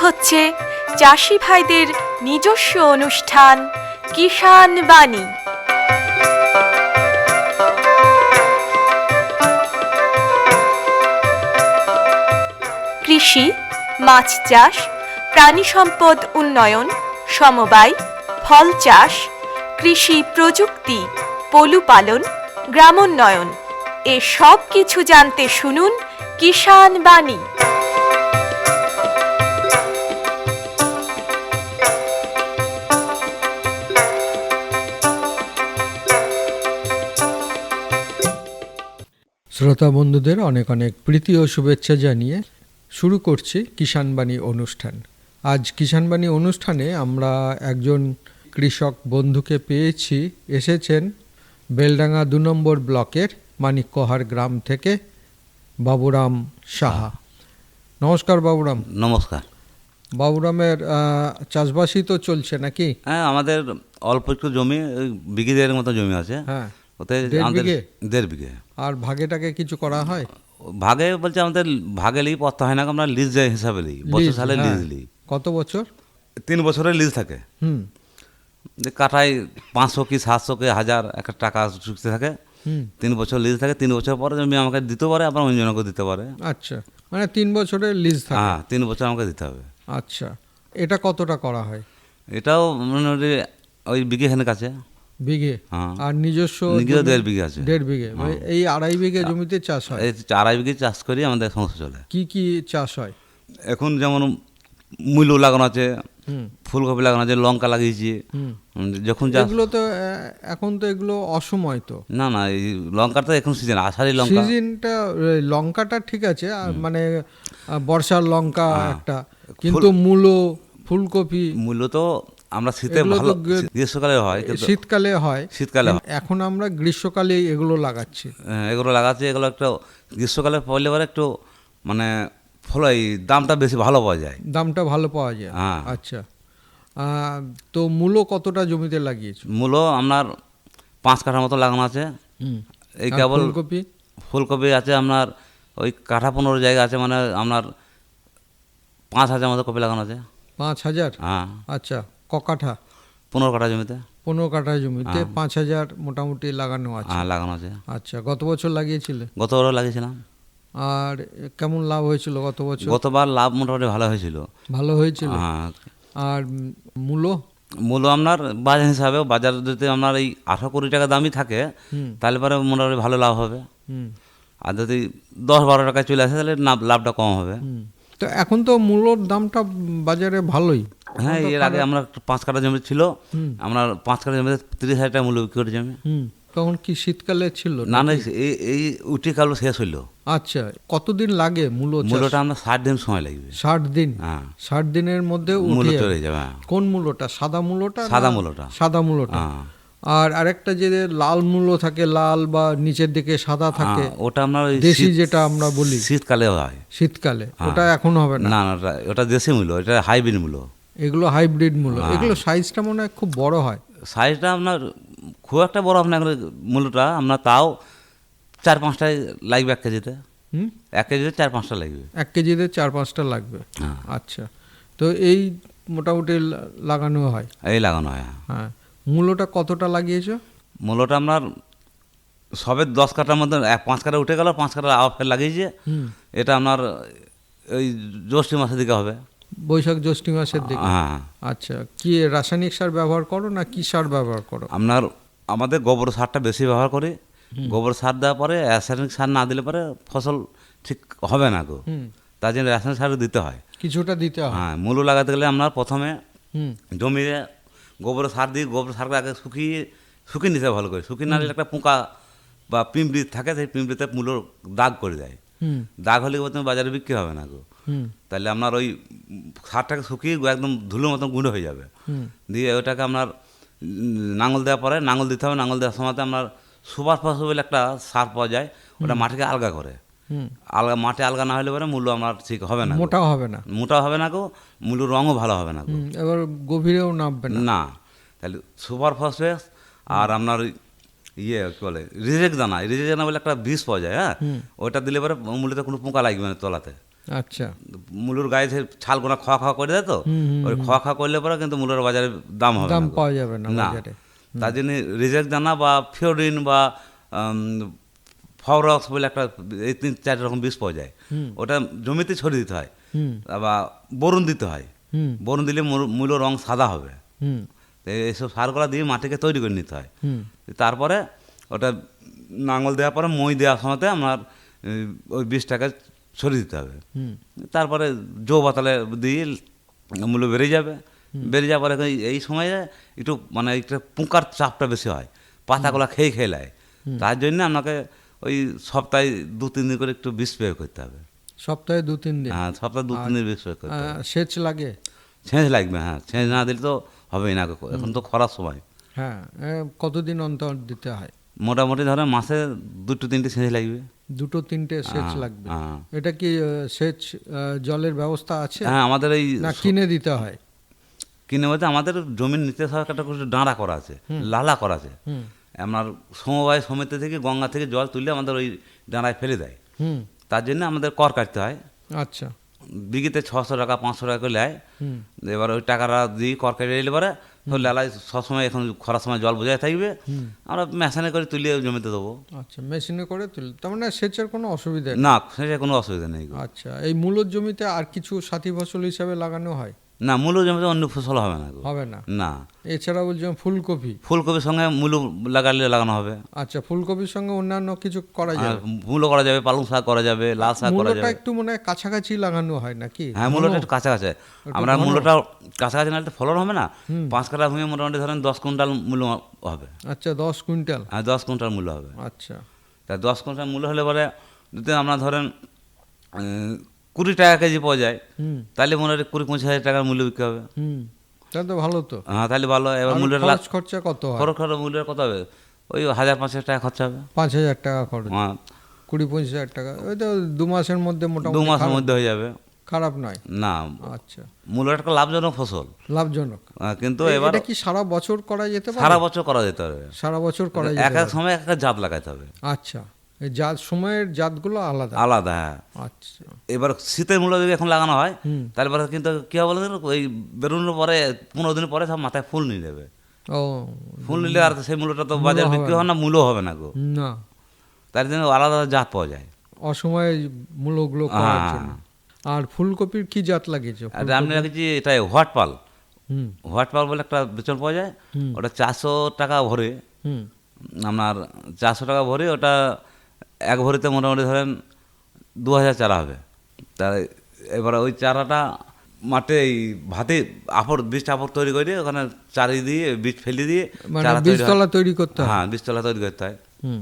হচ্ছে চাষি ভাইদের নিজস্ব অনুষ্ঠান কিষান বাণী। কৃষি, মাছ চাষ, প্রাণী সম্পদ উন্নয়ন, সমবায়, ফল চাষ, কৃষি প্রযুক্তি, পলুপালন, গ্রামোন্নয়ন এ সব কিছু জানতে শুনুন কিষান বাণী। শ্রোতা বন্ধুদের অনেক অনেক প্রীতি ও শুভেচ্ছা জানিয়ে শুরু করছি কিষান বাণী অনুষ্ঠান। আজ কিষান বাণী অনুষ্ঠানে আমরা একজন কৃষক বন্ধুকে পেয়েছি, এসেছেন বেলডাঙ্গা ২ নম্বর ব্লকের মানিককহার গ্রাম থেকে বাবুরাম সাহা। নমস্কার বাবুরাম। নমস্কার। বাবুরামের চাষবাসই তো চলছে নাকি? হ্যাঁ, আমাদের অল্প একটু জমি, বিঘে দেড়ের মতো জমি আছে। হ্যাঁ, ওতে ১.৫ বিঘে। আর ভাগেটাকে কিছু করা হয়? ভাগে বলছে আমাদের ভাগে লিই পড়তে হয় না, আমরা লিজ হিসাবে লিই, বছর সালে লিজ লিই। কত বছর? ৩ বছরের লিজ থাকে। কাঠায় ৫০০ কি ৭০০ কি ১০০০ একটা টাকা চুক্তি থাকে। ৩ বছর লিজ থাকে। ৩ বছর পরে জমি আমাকে দিতে পারে, আবার অন্যজনকে দিতে পারে। আচ্ছা, মানে ৩ বছরের লিজ থাকে। হ্যাঁ, ৩ বছর আমাকে দিতে হবে। আচ্ছা, এটা কতটা করা হয়? এটাও মোটামুটি ওই বিঘেখানেক আছে। বিঘে? হ্যাঁ। আর নিজস্ব ১.৫ বিঘে আছে। ১.৫ বিঘে, এই ২.৫ বিঘে জমিতে চাষ হয়? এই ২.৫ বিঘে চাষ করি আমাদের সংসার চলে। কি কি চাষ হয়? এখন যেমন মূলো লাগানো আছে, ফুলকপি লাগানো আছে, লঙ্কা লাগিয়েছি। যখন এগুলো তো এখন তো এগুলো অসময় তো। না, এই লঙ্কার তো এখন সিজন, আষাঢ়ি লঙ্কা সিজনটা। লঙ্কাটা ঠিক আছে, মানে বর্ষার লঙ্কা একটা, কিন্তু মূলো, ফুলকপি, মূলো তো আমরা শীতে ভালো, গ্রীষ্মকালে হয়, শীতকালে হয়। শীতকালে এখন আমরা গ্রীষ্মকালে এগুলো লাগাচ্ছি। এগুলো লাগাচ্ছি। এগুলো একটু গ্রীষ্মকালে পড়লে পরে একটু মানে ফল, এই দামটা বেশি ভালো পাওয়া যায়। দামটা ভালো পাওয়া যায়। হ্যাঁ। আচ্ছা, তো মূলো কতটা জমিতে লাগিয়েছো? মূলো আপনার ৫ কাঠা মতো লাগানো আছে। এই কেবল ফুলকপি? ফুলকপি আছে আপনার ওই কাঠা ১৫ জায়গা আছে, মানে আপনার ৫,০০০ মতো কপি লাগানো আছে। ৫,০০০? হ্যাঁ। আচ্ছা, ক কাঠা? ১৫ কাঠা জমিতে। ১৫ কাঠা জমিতে ৫,০০০ মোটামুটি লাগানো আছে। হ্যাঁ, লাগানো আছে। আচ্ছা, গত বছর লাগিয়েছিলে? গত বছর লাগিয়েছিলাম। আর কেমন লাভ হয়েছিল গত বছর? গতবার লাভ মোটামুটি ভালো হয়েছিল। ভালো হয়েছিল? হ্যাঁ। আর মূলো? মূলো আপনার বাজার হিসাবে, বাজার যদি আপনার এই ১৮ কোটি টাকা দামই থাকে, তাহলে পরে মোটামুটি ভালো লাভ হবে। আর যদি ১০-১২ টাকায় চলে আসে তাহলে লাভটা কম হবে। তো এখন তো মূলোর দামটা বাজারে ভালোই। হ্যাঁ, এর আগে আমরা ৫ কাঠা জমি ছিল, আমরা 5 কাঠা জমিতে ৩০,০০০ টাকা মূল্য বিক্রি করেছি আমি। তখন কি শীতকালে ছিল? না, এই উঠি কাল শেষ হইলো। আচ্ছা, কতদিন লাগে মূলোটা আমরা ৬০ দিন সময় লাগবে। ৬০ দিন? হ্যাঁ, ৬০ দিনের মধ্যে মূলো চলে যাবে। কোন মূলোটা? সাদা মূলোটা? সাদা মূলোটা। সাদা মূলোটা। আর আরেকটা যে লাল মূলো থাকে, লাল বা নিচের দিকে সাদা থাকে, ওটা আমরা দেশি যেটা আমরা বলি, শীতকালে হয়। শীতকালে ওটা এখন হবে না? না, ওটা দেশি মূলো, এটা হাইব্রিড মূলো। এগুলো হাইব্রিড মূলো। এগুলো সাইজটা মনে হয় খুব বড় হয়। সাইজটা আপনার খুব একটা বড় আপনার মূলোটা আপনার তাও ৪-৫টাই লাগবে ১ কেজিতে। ১ কেজিতে ৪-৫টা লাগবে। ১ কেজিতে ৪-৫টা লাগবে। আচ্ছা, তো এই মোটামুটি লাগানো হয়? এই লাগানো হয়। হ্যাঁ। মূলোটা কতটা লাগিয়েছো? মূলোটা আপনার সবে ১০ কাঠার মধ্যে ৫ কাঠা উঠে গেল, 5 কাঠা আবার ফের লাগিয়েছে। এটা আপনার ওই জ্যৈষ্ঠ মাসের দিকে হবে। বৈশাখ জ্যৈষ্ঠ মাসের দিকে? হ্যাঁ। আচ্ছা, কি রাসায়নিক সার ব্যবহার করো না কি সার ব্যবহার করো? আমাদের গোবর সারটা বেশি ব্যবহার করি। গোবর সার দেওয়ার পরে রাসায়নিক সার না দিলে পরে ফসল ঠিক হবে না গো। তার জন্য রাসায়নিক সার দিতে হয়, কিছুটা দিতে হয়। হ্যাঁ। মূলো লাগাতে গেলে আপনার প্রথমে জমিতে গোবর সার দিই। গোবর সারকে আগে শুকিয়ে নিতে ভালো করে। শুকিয়ে না নিলে একটা পোকা বা পিঁপড়ি থাকে, সেই পিঁপড়িতে মূলোর দাগ করে দেয়। দাগ হলে তুমি বাজারে বিক্রি হবে না গো। তাহলে আপনার ওই সারটাকে শুকিয়ে একদম ধুলোর মতন গুঁড়ো হয়ে যাবে। দিয়ে ওটাকে আপনার নাঙল দেওয়ার পরে নাঙল দিতে হবে। নাঙল দেওয়ার সময়তে আপনার সুপার ফস বলে একটা সার পাওয়া যায়, ওটা মাটিকে আলগা করে। মাটি আলগা না হলে পরে মূল্য আপনার ঠিক হবে না, মোটাও হবে না। মোটাও হবে না গো, মূল্যর রঙও ভালো হবে না গো। এবার গভীরেও নামবে না। তাহলে সুপার ফসফেট আর আপনার ইয়ে কি বলে রিজেক্ট দানা বলে একটা বীজ পাওয়া যায়। হ্যাঁ, ওইটা দিলে পরে মূল্যতে কোনো পোকা লাগবে না তলাতে। আচ্ছা, মূলোর গায়ে যে ছালগুলো খোয়া খাওয়া করে দেয় তো, ওই খোয়া খাওয়া করলে পরে কিন্তু মূলোর বাজারে দাম হবে দাম না গো। পাওয়া যাবে না না, বাজারে। তার জন্য রিজেক্ট দানা বা ফিওরিন বা ফরক্স বলে একটা এই 3-4 রকম বীজ পাওয়া যায়, ওটা জমিতে ছড়িয়ে দিতে হয়। আবার বোরন দিতে হয়, হুম বোরন দিলে মূলো রং সাদা হবে। হুম তো এইসব সারগুলো দিয়ে মাটিকে তৈরি করে নিতে হয়। হুম তারপরে ওটা নাঙল দেওয়ার পরে মই দেওয়ার সময়তে আপনার ওই বীজটাকে ছড়িয়ে দিতে হবে। হুম তারপরে জো বাতালে দিয়ে মূল্য বেড়ে যাবে। বেড়ে যাওয়ার পরে এই সময়ে একটু মানে একটা পোকার চাপটা বেশি হয়, পাতাগুলো খেয়ে খেয়ে নেয়। তার জন্য আপনাকে ওই সপ্তাহে 2-3 দিন করে একটু বিষ প্রয়োগ করতে হবে। সপ্তাহে 2-3 দিন। হ্যাঁ, সপ্তাহে 2-3 দিন বিষ প্রয়োগ করতে হবে। সেচ লাগে? ছেঁচ লাগবে, হ্যাঁ, ছেঁচ না দিলে তো হবেই না। এখন তো খরার সময়। হ্যাঁ, কতদিন অন্তর দিতে হয়? মোটামুটি ধরেন মাসে 2-3টে ছেঁচ লাগবে। 2-3টে সেচ হ্যাঁ, লাগবে। হ্যাঁ। এটা কি সেচ জলের ব্যবস্থা আছে, হ্যাঁ, আমাদের এই না কিনে দিতে হয়? কিনে বলতে আমাদের জমির নিচে একটা করে ডাঁড়া করা আছে, লালা করা আছে। হুম আপনার সমবায় সমিতি থেকে গঙ্গা থেকে জল তুলে আমাদের ওই ডাঁড়ায় ফেলে দেয়। হুম তার জন্য আমাদের কর কাটতে হয়। আচ্ছা। বিঘিতে 600 টাকা 500 টাকা করে নেয়। হুম এবার ওই টাকাটা দিয়ে কর কেটে এলে পরে তো লালায় সবসময় এখন খরার সময় জল বোঝাই থাকবে, আমরা মেশানে করে তুলে জমিতে দেবো। আচ্ছা, মেশিনে করে তুলে, তার মানে সেচের কোনো অসুবিধা নেই? না, সেটা কোনো অসুবিধা নেই গো। আচ্ছা, এই মূলর জমিতে আর কিছু সাথী ফসল হিসাবে লাগানো হয়? না, মূলো জমিতে অন্য ফসল হবে না গো। হবে না? না, এছাড়া বলছিলাম ফুলকপি। ফুলকপির সঙ্গে মূলো লাগানো হবে। আচ্ছা, ফুলকপির সঙ্গে অন্যান্য কিছু করা আর যায়? মূলো করা যাবে, পালং শাক করা যাবে, লাল শাক করা মূলটা যাবে। একটু মনে হয় কাছাকাছি লাগানো হয় নাকি? হ্যাঁ, মূলোটা একটু কাছাকাছি। আমরা ঘন? মূলোটা কাছাকাছি নাহলে ফলন হবে না। 5 কাঠা ভূমি মোটামুটি ধরেন 10 কুইন্টাল মূল্য হবে। আচ্ছা, 10 কুইন্টাল। হ্যাঁ, 10 কুইন্টাল মূল্য হবে। আচ্ছা। তা 10 কুইন্টাল মূল্য হলে পরে যদি আমরা ধরেন 20 টাকা কেজি পাওয়া যায়, হুম তাহলে মনে হয় 20-25 হাজার টাকার মূল্য বিক্রি হবে। হুম তাহলে তো ভালো তো। হ্যাঁ, তাহলে ভালো। এবার আর মূল্যের খরচ খরচা কত হয়? খরচ মূল্যের কত হবে? ওই 1000-5000 টাকা খরচা হবে। 5,000 টাকা খরচ? হ্যাঁ, 20-25 হাজার টাকা, ওই তো 2 মাসের মধ্যে 2 মোটামুটি মাসের মধ্যে হয়ে যাবে। খারাপ নয়। না, আচ্ছা, মূল্য একটা লাভজনক ফসল, লাভজনক। কিন্তু এবার এটা কি সারা বছর করা যেতে পারে? সারা বছর করা যেতে পারবে। সারা বছর করা এক যেতে এক পারে? সময় এক এক জাত লাগাতে হবে। আচ্ছা, এই জাত সময়ের জাতগুলো আলাদা? আলাদা, হ্যাঁ। আচ্ছা। এবার শীতের মূল্য যদি এখন লাগানো হয়, হুম তাহলে পরে কিন্তু কী হবে বলুন, ওই বেরোনোর পরে 15 দিন পরে সব মাথায় ফুল নিয়ে নেবে। ও, ফুল নিলে আর সেই মূল্যটা তো মূল্য বাজারে হবে বিক্রি হয় না, মূল্য হবে না গো। না, তার জন্য আলাদা জাত পাওয়া যায়। অসময়ে মূলগুলো করার হ্যাঁ। জন্য। আর ফুলকপির কি জাত লাগিয়েছো? আর আমি রেখেছি এটাই হোয়াটপাল। হুম হোয়াটপাল বলে একটা বেতন পাওয়া যায়। হুম ওটা 400 টাকা ভরে, হুম আপনার 400 টাকা ভরে, ওটা এক ভরিতে মোটামুটি ধরেন 2000 চারা হবে। তা এবার ওই চারাটা মাঠে এই ভাতে বীজ আপড় তৈরি করে ওখানে চারি দিয়ে বীজ ফেলে দিয়ে মানে চারা তৈরি হয়। বীজতলা তৈরি করতে হয়? হ্যাঁ, বীজতলা তৈরি করতে হয়। হুম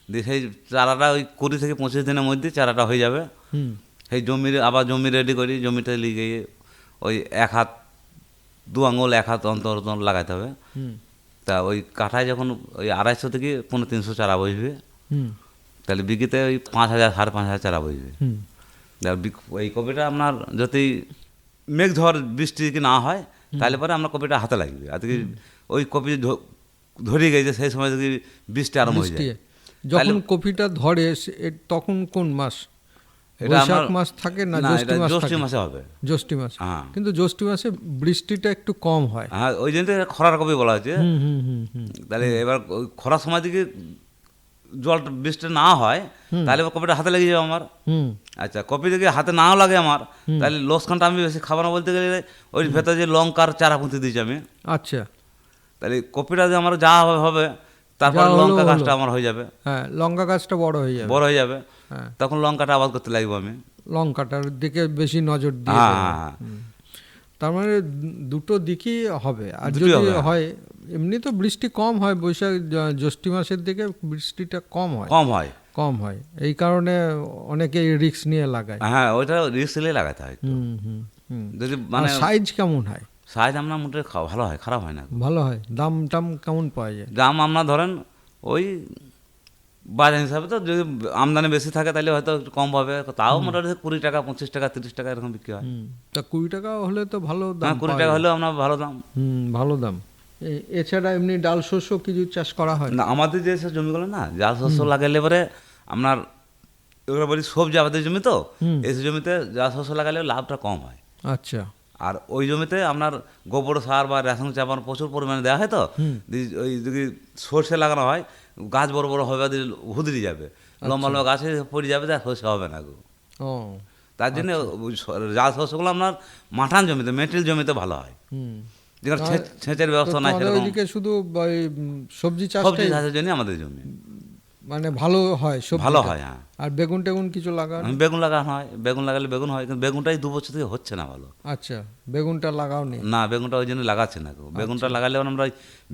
দিয়ে সেই চারাটা ওই 20 থেকে 25 দিনের মধ্যে চারাটা হয়ে যাবে। হুম সেই জমি রেডি করি, জমিটা লিগে ওই 1 হাত 2 আঙুল 1 হাত অন্তর অন্তর লাগাতে হবে। হুম তা ওই কাঠায় যখন ওই 250 থেকে 300 চারা বসবে, হুম তাহলে বিঘিতে ওই 5000 5,500 চারা বসবে। হুম ওই কপিটা আপনার যদি মেঘ ঝড় বৃষ্টি কি না হয়, তাহলে পরে আমরা কপিটা হাতে লাগবে। আর কি ওই কপি ধরে গেছে সেই সময় যদি বৃষ্টি আরম্ভ হয়ে বৃষ্টি যায়। যখন কপিটা ধরে তখন কোন মাস? এটা বৈশাখ আমার- মাস থাকে না না, জ্যৈষ্ঠ এটা মাস জ্যৈষ্ঠ থাকে? মাসে হবে। জ্যৈষ্ঠ মাস। হ্যাঁ। কিন্তু জ্যৈষ্ঠ মাসে বৃষ্টিটা একটু কম হয়। হ্যাঁ, ওই জন্য তো এটা খরার কপি বলা হচ্ছে। হুম হুম হুম হুম তাহলে এবার ওই খরার সময় দিকে জল বৃষ্টি না হয়, তাহলে এবার কপিটা হাতে লেগে যাবে আমার। হুম আচ্ছা, কপি যদি হাতে নাও লাগে আমার, তাহলে লোসখানটা আমি বেশি খাবো না বলতে গেলে ওই ভেতরে যে লঙ্কার চারা পুঁতে দিয়েছি আমি, আচ্ছা। তাহলে কপিটা যে আমার যা হবে তারপর যা হলো লঙ্কা হলো। গাছটা আমার হয়ে যাবে, হ্যাঁ, লঙ্কা গাছটা বড় হয়ে যাবে। বড় হয়ে যাবে। হ্যাঁ, তখন লঙ্কাটা আবাদ করতে লাগবো আমি। লঙ্কাটার দিকে বেশি নজর দিয়ে হ্যাঁ, দেবে। হ্যাঁ, হ্যাঁ। তার মানে দুটো দিকই হবে। আর দুটোই যদি হবে। হয়, এমনি তো বৃষ্টি কম হয় বৈশাখ জ্যৈষ্ঠ মাসের দিকে বৃষ্টিটা কম হয়। কম হয়। কম হয়, এই কারণে অনেকেই রিস্ক নিয়ে লাগায়। হ্যাঁ, ওইটা রিস্ক নিয়ে লাগাতে হয়। হুম হুম হুম যদি মানে সাইজ কেমন হয়? সাইজ আমরা মোটে ভালো হয়, খারাপ হয় না। ভালো হয়। দাম টাম কেমন পাওয়া যায়? দাম আমরা ধরেন ওই বাজার হিসাবে তো যদি আমদানি বেশি থাকে তাহলে হয়তো একটু কম পাবে, তাও মোটামুটি 20 টাকা 25 টাকা 30 টাকা এরকম বিক্রি হয়। তা 20 টাকা হলে তো ভালো দাম। হ্যাঁ, 20 পাওয়া টাকা যায়। হলেও আমরা ভালো দাম। ভালো দাম। এছাড়া এমনি ডাল শস্য কিছু চাষ করা হয়? না, আমাদের যে সব জমিগুলো না জাল শস্য লাগাইলে পরে আপনার এগুলো বলি সবজি আবাদের জমি তো, এই জমিতে যা শস্য লাগালে লাভটা কম হয়। আচ্ছা। আর ওই জমিতে আপনার গোবর সার বা রেশন চাপান প্রচুর পরিমাণে দেওয়া হয় তো, ওই যদি সর্ষে লাগানো হয় গাছ বড় বড় হবে, হুদড়ি যাবে, লম্বা লম্বা গাছে পড়ে যাবে, তার সর্ষে হবে না গো। ও, তার জন্য যা শস্যগুলো আপনার মাঠান জমিতে, মেটিল জমিতে ভালো হয়, যেখানে সেচের ব্যবস্থা নাই সেরকম। ওইদিকে শুধু ওই সবজি চাষ, সবজি চাষের জন্য আমাদের জমি মানে ভালো হয়, ভালো হয়। হ্যাঁ, আর বেগুন টেগুন কিছু লাগানো? বেগুন লাগানো হয়, বেগুন লাগালে বেগুন হয়, কিন্তু বেগুনটাই 2 বছর থেকে হচ্ছে না ভালো। আচ্ছা, বেগুনটা লাগাও নি? না, বেগুনটা ওই জন্য লাগাচ্ছে না গো। বেগুনটা লাগালে আমরা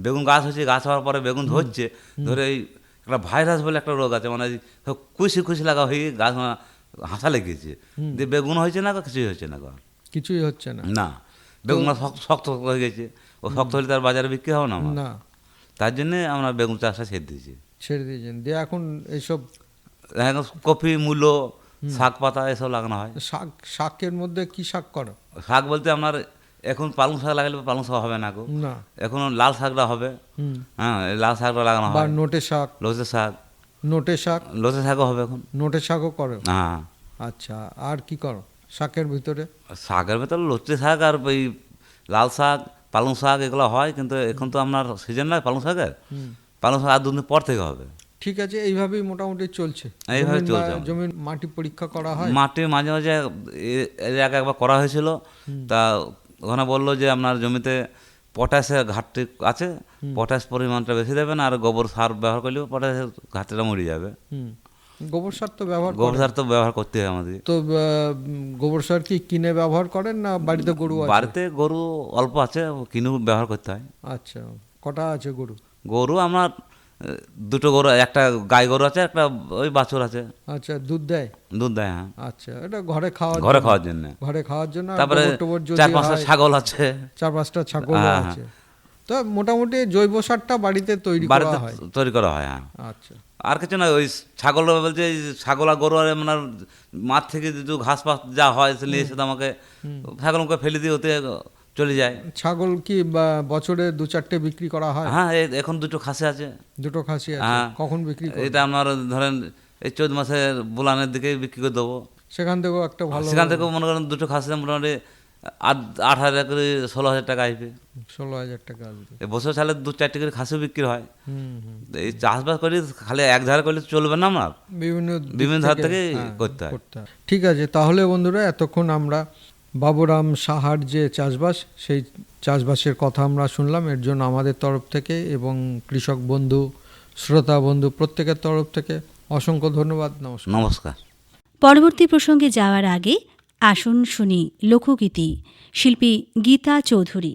বেগুন গাছ হচ্ছে, গাছ হওয়ার পরে বেগুন ধরছে, ধরে এই একটা ভাইরাস বলে একটা রোগ আছে, মানে খুশি লাগা হয়ে গাছ হাসা লেগেছে, দিয়ে বেগুন হয়েছে না, কিছুই হচ্ছে না গো, কিছুই হচ্ছে না। না, বেগুন শক্ত হয়ে গেছে, ও শক্ত হলে তার বাজারে বিক্রি হবে না আমার। না, তার জন্যে আমরা বেগুন চাষটা ছেড়ে দিয়েছি। ছেড়ে দিয়েছেন, দিয়ে এখন এইসব এখন কপি, মূলো, শাক পাতা এসব লাগানো হয়। শাকের মধ্যে কি শাক করো? শাক বলতে আপনার এখন পালং শাক লাগালে পালং শাক হবে না গো, না, এখন লাল শাকটা হবে। হ্যাঁ, এই লাল শাকটা লাগানো বা হয়। নোটে শাক, লসে শাক, নোটে শাক, লসে শাকও হবে এখন। নোটে শাকও করো? হ্যাঁ, আচ্ছা, আর কি করো শাকের ভিতরে? শাকের ভেতরে লচ্ছে শাক আর ওই লাল শাক, পালং শাক এগুলো হয়, কিন্তু এখন তো আপনার সিজন নয় পালং শাকের। পালং শাক আর 2 দিন পর থেকে হবে। ঠিক আছে, এইভাবেই মোটামুটি চলছে। এইভাবে চলছে আমাদের। জমির মাটি পরীক্ষা করা হয়? মাটি মাঝে মাঝে এর আগে একবার করা হয়েছিল, তা ওখানে বললো যে আপনার জমিতে পটাশের ঘাটতি আছে, পটাশ পরিমাণটা বেশি দেবেন, আর গোবর সার ব্যবহার করলেও পটাশের ঘাটতিটা মরে যাবে। গোবর সার তো ব্যবহার গোবর সার তো ব্যবহার করতে হয় আমাদের। তো গোবর সার কি কিনে ব্যবহার করেন না বাড়িতে গরু আছে? বাড়িতে গরু অল্প আছে, কিনেও ব্যবহার করতে হয়। আচ্ছা, কটা আছে গরু? গরু আমার 2টো গরু, একটা গাই গরু আছে, একটা ওই বাছুর আছে। আচ্ছা, দুধ দেয়? দুধ দেয়, হ্যাঁ। আচ্ছা, এটা ঘরে খাওয়ার জন্য। ঘরে খাওয়ার জন্য। আর তারপরে গোবর টোবর যদি 4-5টা হয়, ছাগল আছে। 4-5টা ছাগল হ্যাঁ, আছে। তো মোটামুটি জৈব সারটা বাড়িতে তৈরি করা বাড়িতে হয়? তৈরি করা হয়, হ্যাঁ। আচ্ছা, আর কিছু না, ওই ছাগল বলছে ছাগল আর গরু, আর মানে মাঠ থেকে যে ঘাস পাস যা হয় সে নিয়ে এসে তো আমাকে ছাগলকে ফেলে দিয়ে ওতে চলে যায়। ছাগল কি বছরে 2-4টে বিক্রি করা হয়? হ্যাঁ, এখন 2টো খাসি আছে। 2টো খাসি আছে? হ্যাঁ। কখন বিক্রি করবে? এটা আপনার ধরেন এই 14 মাসের বুলানের দিকে বিক্রি করে দেবো। সেখান থেকেও একটা ভালো, সেখান থেকেও মনে করেন 2টো খাসি মোটামুটি 8,000 করে 16,000 টাকা আসবে। 16,000 টাকা আসবে। বছর সালে 2-4টি করে খাসিও বিক্রি হয়। এই চাষবাস করে খালি এক ধারে করলে চলবে না, আমার বিভিন্ন ধার থেকে করতে হয়। ঠিক আছে, তাহলে বন্ধুরা এতক্ষণ আমরা বাবুরাম সাহার যে চাষবাস, সেই চাষবাসের কথা আমরা শুনলাম। এর জন্য আমাদের তরফ থেকে এবং কৃষক বন্ধু, শ্রোতা বন্ধু প্রত্যেকের তরফ থেকে অসংখ্য ধন্যবাদ। নমস্কার। নমস্কার। পরবর্তী প্রসঙ্গে যাওয়ার আগে আসুন শুনি লোকগীতি, শিল্পী গীতা চৌধুরী।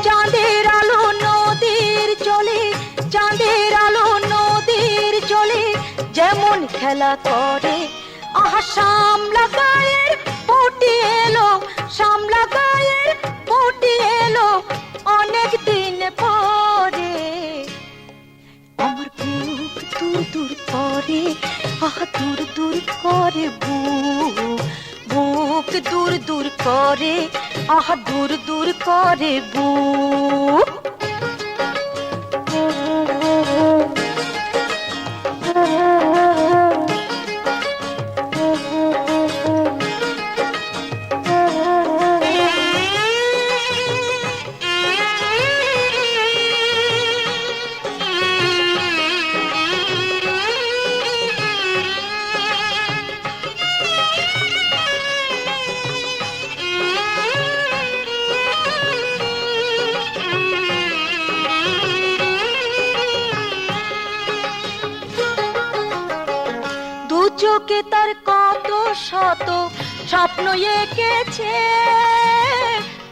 চাঁদের আলো নদীর জলে, চাঁদের আলো নদীর জলে যেমন খেলা করে, আহা শামলা গায়ের পটি এলো, শামলা গায়ের পটি এলো অনেক দিন পরে। আমার বুক দূর দূর করে, আহা দূর দূর করে বুক, বুক দূর দূর করে, আহা দূর দূর করে বুক। চোখে তার কত শত স্বপ্ন এঁকেছে,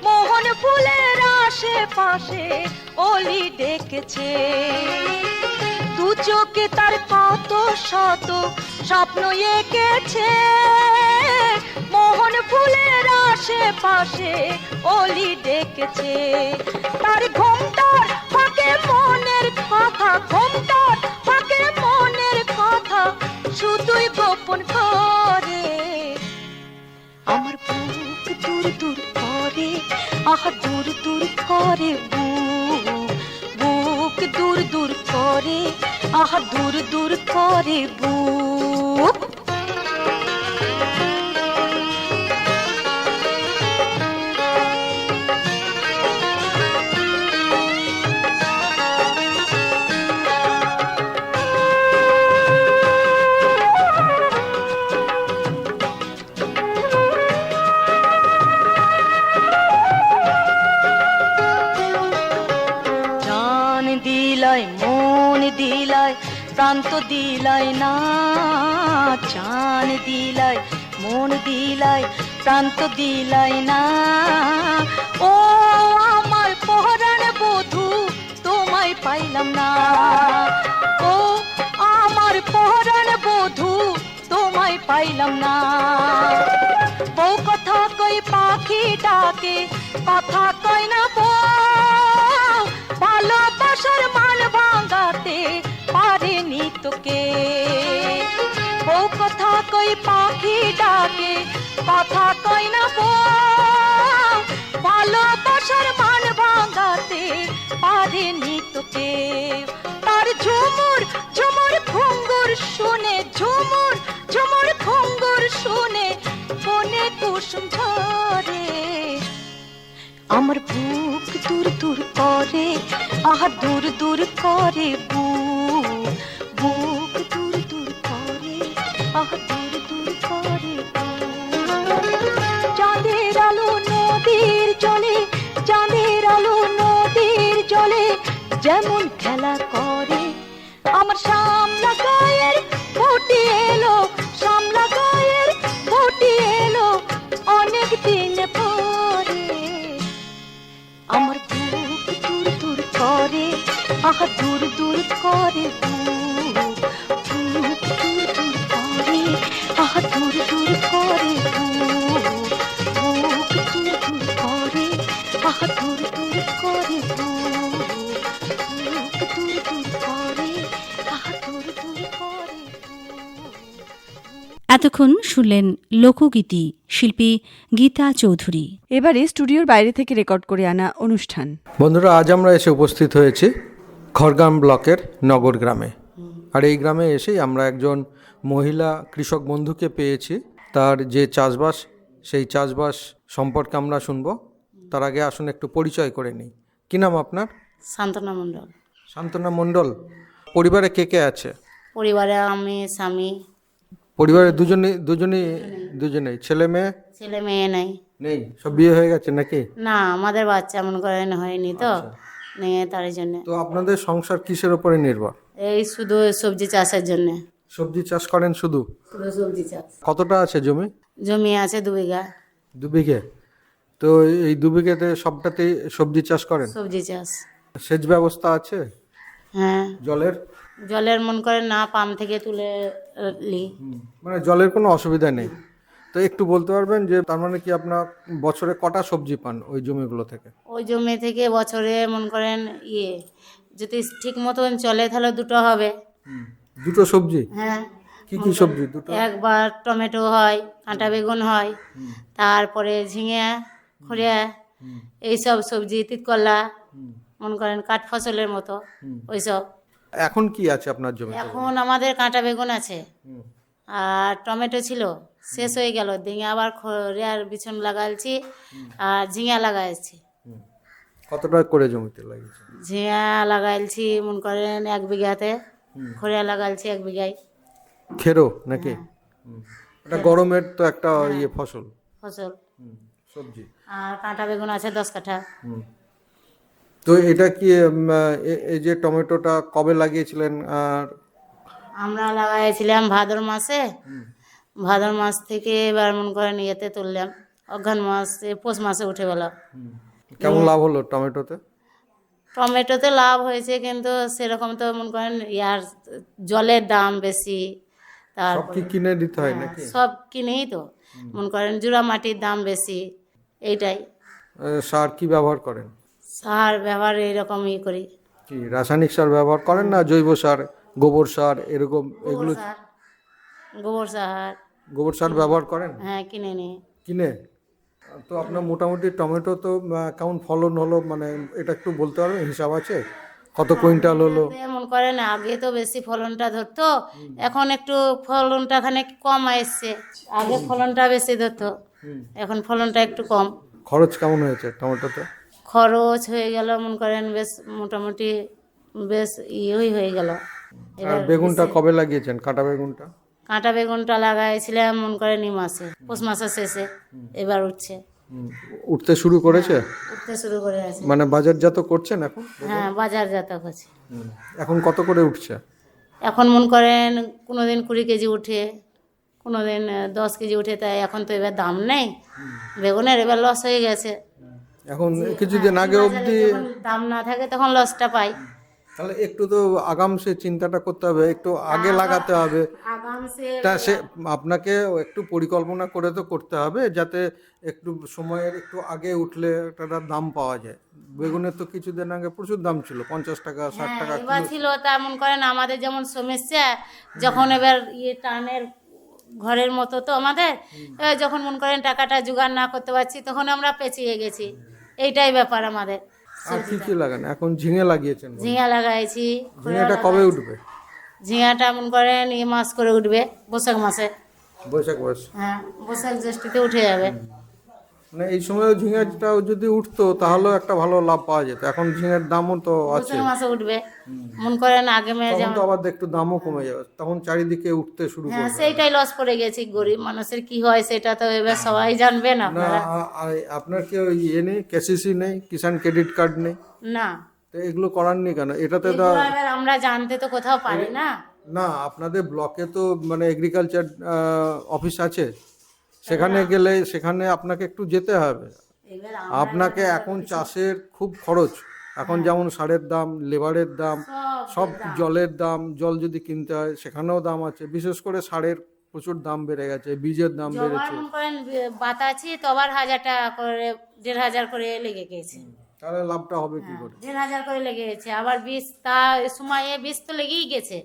মোহন ফুলের আশেপাশে অলি ডেকেছে। দু চোখে তার কত শত স্বপ্ন এঁকেছে, মোহন ফুলের আশেপাশে অলি ডেকেছে। তার ঘুমটার ফাঁকে মনের কথা, ঘুমটার ফাঁকে মনের কথা শুধুই গোপন করে। আমার বুক দূর দূর করে, আহা দূর দূর করে বুক, বুক দূর দূর করে, আহা দূর দূর করে বুক। জান দিলাই মন দিলাই প্রান্ত দিলাই না, জান দিলাই মন দিলাই প্রান্ত দিলাই না। ও আমার পরাণ বধূ তোমায় পাইলাম না, ও আমার পরাণ বধূ তোমায় পাইলাম না। বউ কথা কই পাখি ডাকে, কথা কই না বউ, ভালোবাসার মান ভাঙাতে পারেনি তোকে। বউ কথা কই পাখি ডাকে, কথা কই না বউ, ভালোবাসার মান ভাঙাতে পারেনি তোকে। তার ঝুমুর ঝুমুর ঘুঙ্গুর শুনে, ঝুমুর ঝুমুর ঘুঙ্গুর শুনে বনে কুসুম ঝরে। আমার বুক দূর দূর করে, আহা দূর দূর করে বুক, বুক দূর দূর করে, আহা দূর দূর করে বুক। চাঁদের আলো নদীর জলে, চাঁদের আলো নদীর জলে যেমন খেলা করে। আমার শামলা গায়ের ফুটি এলো, শামলা গায়ের ফুটি এলো অনেক দিন পরে। আমার বুক দূর দূর করে, আহা দূর দূর করে বুক, বুক দূর দূর করে, আহা দূর দূর করে বুক, বুক দূর দূর করে, আহা দূর দূর করে বুক, বুক দূর দূর করে, আহা দূর দূর করে বুক। এতক্ষণ শুনলেন লোকগীতি, শিল্পী গীতা চৌধুরী। এবারে স্টুডিওর বাইরে থেকে রেকর্ড করে আনা অনুষ্ঠান। বন্ধুরা, আজ আমরা এসে উপস্থিত হয়েছি খড়গ্রাম ব্লকের নগর গ্রামে। আর এই গ্রামে এসেই আমরা একজন মহিলা কৃষক বন্ধুকে পেয়েছি। তার যে চাষবাস, সেই চাষবাস সম্পর্কে আমরা শুনবো। তার আগে আসুন একটু পরিচয় করে নিই। কী নাম আপনার? সান্তনা মণ্ডল। শান্তনা মণ্ডল। পরিবারে কে কে আছে? পরিবারে আমি, স্বামী, পরিবারে দুজনেই ছেলে মেয়ে? ছেলে মেয়ে নাই। নেই, সব বিয়ে হয়ে গেছে নাকি? না, আমাদের বাচ্চা মনে করেন হয়নি তো, নিয়ে তার জন্য। তো আপনাদের সংসার কিসের উপরে নির্ভর? এই শুধু সবজি চাষের জন্য। সবজি চাষ করেন শুধু? শুধু সবজি চাষ। কতটা আছে জমি? জমি আছে 2 বিঘা। 2 বিঘে। তো এই 2 বিঘেতে সবটাতেই সবজি চাষ করেন? সবজি চাষ। সেচ ব্যবস্থা আছে? হ্যাঁ, জলের? জলের মন করেন না, পাম্প থেকে তুলে লি। মানে জলের কোনো অসুবিধা নেই। তো একটু বলতে পারবেন যে তার মানে কি আপনার বছরে কটা সবজি পান ওই জমিগুলো থেকে? ওই জমি থেকে বছরে মন করেন যদি ঠিক মতন চলে তাহলে 2টো হবে। 2টো সবজি? হ্যাঁ। কি কি সবজি 2টো? একবার টমেটো হয়, কাঁটা বেগুন হয়, তারপরে ঝিঙে, খড়িয়া, এইসব সবজি, তিতকলা, মনে করেন কাঠ ফসলের মতো ওইসব। এখন কি আছে আপনার জমি? এখন আমাদের কাঁটা বেগুন আছে আর টমেটো ছিল, শেষ হয়ে গেল। দিঙে আবার খড়িয়ার বিছন লাগাইছি আর ঝিঙা লাগাইছি। কতটা করে জমিতে লাগিয়েছে? ঝিঙা লাগাইছি মনে করেন 1 বিঘাতে, খড়িয়া লাগাইছি 1 বিঘায়। খেরো নাকি? এটা গরমের তো একটা ফসল সবজি। আর কাঁটা বেগুন আছে 10 কাঠা। তো এটা কি এই যে টমেটোটা কবে লাগিয়েছিলেন আর আমরা লাগাইছিলাম ভাদর মাসে, ভাদর মাস থেকে এবার মনে করেন ইয়েতে তুললাম, অঘ্রাণ মাসে, পৌষ মাসে উঠে গেল। কেমন লাভ হলো টমেটোতে? টমেটোতে লাভ হয়েছে, কিন্তু সেরকম তো মনে করেন ইয়ার জলের দাম বেশি, সব তারপর কি কিনে দিতে হয় নাকি? সব কিনেই তো মনে করেন জুড়া মাটির দাম বেশি, এইটাই। সার কি ব্যবহার করেন? সার ব্যবহার এইরকমই করি। কি রাসায়নিক সার ব্যবহার করেন না জৈব সার, গোবর সার এরকম এগুলো? গোবর সার, গোবর সার ব্যবহার করেন? হ্যাঁ কিনে নিই। কিনে? তো আপনার মোটামুটি টমেটো তো কেমন ফলন হলো, মানে এটা একটু বলতে পারবেন? হিসাব আছে কত কুইন্টাল হলো? মনে করেন আগে তো বেশি ফলনটা ধরতো, এখন একটু ফলনটা খানিক কম এসছে। আগে ফলনটা বেশি ধরতো, এখন ফলনটা একটু কম। খরচ কেমন হয়েছে টমেটোতে? খরচ হয়ে গেল মনে করেন বেশ, মোটামুটি বেশ ইয়েই হয়ে গেল। আর বেগুনটা কবে লাগিয়েছেন, কাঁটা বেগুনটা? কাঁটা বেগুনটা লাগাইছিলাম মনে করেন এই মাসে, পৌষ মাসের শেষে, এবার উঠছে, উঠতে শুরু করেছে, উঠতে শুরু করে আছে। মানে বাজারজাত করছেন এখন? হ্যাঁ বাজারজাত হচ্ছে। এখন কত করে উঠছে? এখন মনে করেন কোনোদিন 20 কেজি উঠে, কোনোদিন 10 কেজি উঠে, তাই এখন তো এবার দাম নেই বেগুনের, এবার লস হয়ে গেছে। এখন কিছুদিন আগে অবধি যখন দাম না থাকে তখন লসটা পাই। তাহলে একটু তো আগামসে চিন্তাটা করতে হবে, একটু আগে লাগাতে হবে। আগামসে তা সে আপনাকে একটু পরিকল্পনা করে তো করতে হবে, যাতে একটু সময়ের একটু আগে উঠলে একটা দাম পাওয়া যায়। বেগুনের তো কিছুদিন আগে প্রচুর দাম ছিল, 50 টাকা 60 টাকা এবার কিলো। ছিল, তা মনে করেন আমাদের যেমন সমস্যা, যখন এবার টানের ঘরের মতো তো আমাদের, এবার যখন মনে করেন টাকাটা জোগাড় না করতে পারছি, তখন আমরা পেঁচিয়ে গেছি। এইটাই ব্যাপার আমাদের। আর কি কি লাগান? এখন ঝিঙে লাগিয়েছেন বললেন। ঝিঙা লাগাইছি। ঝিঙেটা কবে উঠবে? ঝিঙাটা মনে করেন এই মাস করে উঠবে, বৈশাখ মাসে। বৈশাখ মাস? হ্যাঁ বৈশাখ জ্যৈষ্ঠীতে উঠে যাবে। মানে এই সময় ঝিঙেটাও যদি উঠতো তাহলেও একটা ভালো লাভ পাওয়া যেত। এখন ঝিঙের দামও তো আছে, বৈশাখ মাসে উঠবে মনে করেন, আগে মেয়ে তখন যেমন। তো আবার একটু দামও কমে যাবে, তখন চারিদিকে উঠতে শুরু হ্যাঁ করবে। সেইটাই লস পড়ে গেছি, গরিব মানুষের কি হয় সেটা তো এবার সবাই জানবে না। না আপনার কি ওই ইয়ে নেই, কেসিসি নেই, কিষাণ ক্রেডিট কার্ড নেই? না তো এগুলো করাননি কেন? এটাতে তো এগুলো এবার আমরা জানতে তো কোথাও পারি না। না, আপনাদের ব্লকে তো মানে এগ্রিকালচার অফিস আছে, সেখানে গেলে সেখানে আপনাকে একটু যেতে হবে। এবার আপনাকে এখন চাষের খুব খরচ, এখন যেমন সারের দাম, লেবারের দাম, সব জলের দাম, জল যদি কিনতে হয় সেখানেও দাম আছে। বিশেষ করে সারের প্রচুর দাম বেড়ে গেছে, বীজের দাম জবার বেড়েছে। মনে করেন বাতাছি তো আবার 1000 টাকা করে, 1500 করে লেগে গেছে। তাহলে লাভটা হবে কি করে? 1500 করে লেগে গেছে, আবার বীজ তা সময়ে বীজ তো লেগেই গেছে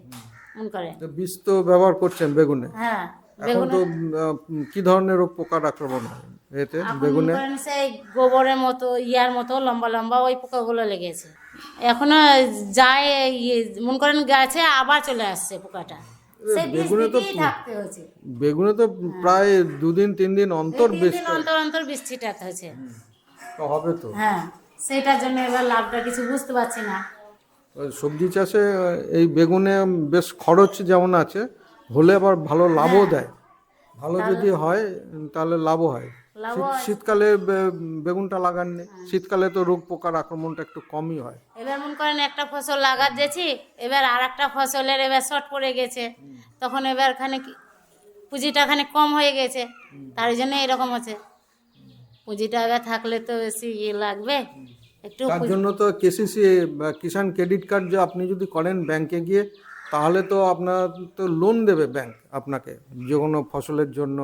মনে করেন। তো বীজ তো ব্যবহার করছেন বেগুনে, হ্যাঁ এখন তো কি ধরনের রোগ পোকার আক্রমণ হয় এতে এখন বেগুনে? মনে করেন সেই গোবরের মতো ইয়ার মতো লম্বা লম্বা ওই পোকাগুলো লেগেছে। এখনো যায় মনে করেন গাছে আবার চলে আসছে পোকাটা, সেই বীজ বেগুনে তো দিতেই থাকতে হয়েছে। বেগুনে তো প্রায় 2 দিন 3 দিন অন্তর 3 বেশ দিন অন্তর অন্তর বীজ ছিটাতে হয়েছে। তো হবে তো। হ্যাঁ সেটার জন্য এবার লাভটা কিছু বুঝতে পারছি না। সবজি চাষে এই বেগুনে বেশ খরচ যেমন আছে, হলে আবার ভালো লাভও দেয়। ভালো যদি হয় তাহলে লাভও হয়। শীতকালে বেগুনটা লাগাননি, শীতকালে তো রোগ পোকার আক্রমণটা একটু কমই হয়। এবার মনে করেন একটা ফসল লাগাচ্ছি, এবার আর একটা ফসলের এবার শর্ট পড়ে গেছে, তখন এবার খানিক পুঁজিটা খানিক কম হয়ে গেছে, তার জন্য এরকম হচ্ছে। পুঁজিটা এবার থাকলে তো বেশি ইয়ে লাগবে একটু। তার জন্য তো কেসিসি কিষাণ ক্রেডিট কার্ড যে আপনি যদি করেন ব্যাংকে গিয়ে, তাহলে তো আপনার তো লোন দেবে ব্যাংক আপনাকে যে কোনো ফসলের জন্য।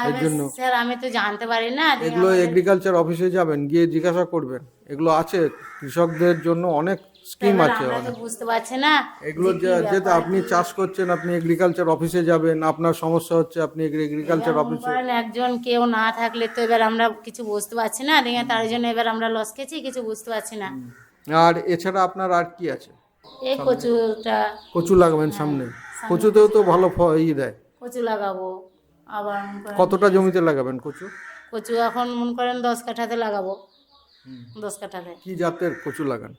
এর জন্য স্যার আমি তো জানতে পারি না। এগুলো এগ্রিকালচার অফিসে যাবেন, গিয়ে জিজ্ঞাসা করবেন, এগুলো আছে কৃষকদের জন্য অনেক স্কিম আছে। আমরা তো বুঝতে পারছি না এগুলো যেহেতু আপনি চাষ করছেন, আপনি এগ্রিকালচার অফিসে যাবেন, আপনার সমস্যা হচ্ছে আপনি এগ্রিকালচার অফিসে। কারণ একজন কেউ না থাকলে তো এবার আমরা কিছু বুঝতে পারছি না, দেখে তার জন্য এবার আমরা লস খেয়েছি, কিছু বুঝতে পারছি না। আর এছাড়া আপনার আর কি আছে? এই কচুটা, কচু লাগাবেন সামনে, কচুতেও তো ভালো দেয়। কচু লাগাবো আবার মনে করেন। কতটা জমিতে লাগাবেন কচু? কচু এখন মনে করেন 10 কাঠাতে লাগাবো, 10 কাঠাতে। কি জাতের কচু লাগান?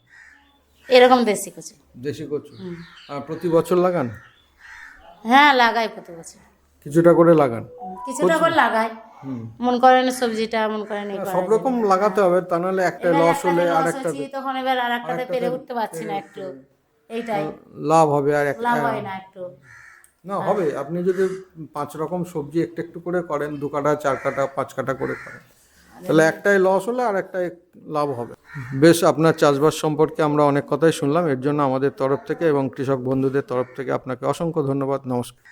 এরকম দেশি কচু। দেশি কচু। আর প্রতি বছর লাগান? হ্যাঁ লাগাই প্রতি বছর, কিছুটা করে লাগান? কিছুটা করে লাগাই। মন করেন সবজিটা মন করেন এই সব রকম লাগাতে হবে, তা নাহলে একটা লস হলে আর একটা তখন এবার আর একটাতে পেরে উঠতে পারছি না একটু, এইটাই লাভ হবে আর লাভ হয় না একটু। না হবে, আপনি যদি 5 রকম সবজি একটু একটু করে করেন, 2 কাটা 4 কাটা 5 কাটা করে করেন, তাহলে একটাই লস হলে আর একটাই লাভ হবে। বেশ, আপনার চাষবাস সম্পর্কে আমরা অনেক কথাই শুনলাম, এর জন্য আমাদের তরফ থেকে এবং কৃষক বন্ধুদের তরফ থেকে আপনাকে অসংখ্য ধন্যবাদ। নমস্কার।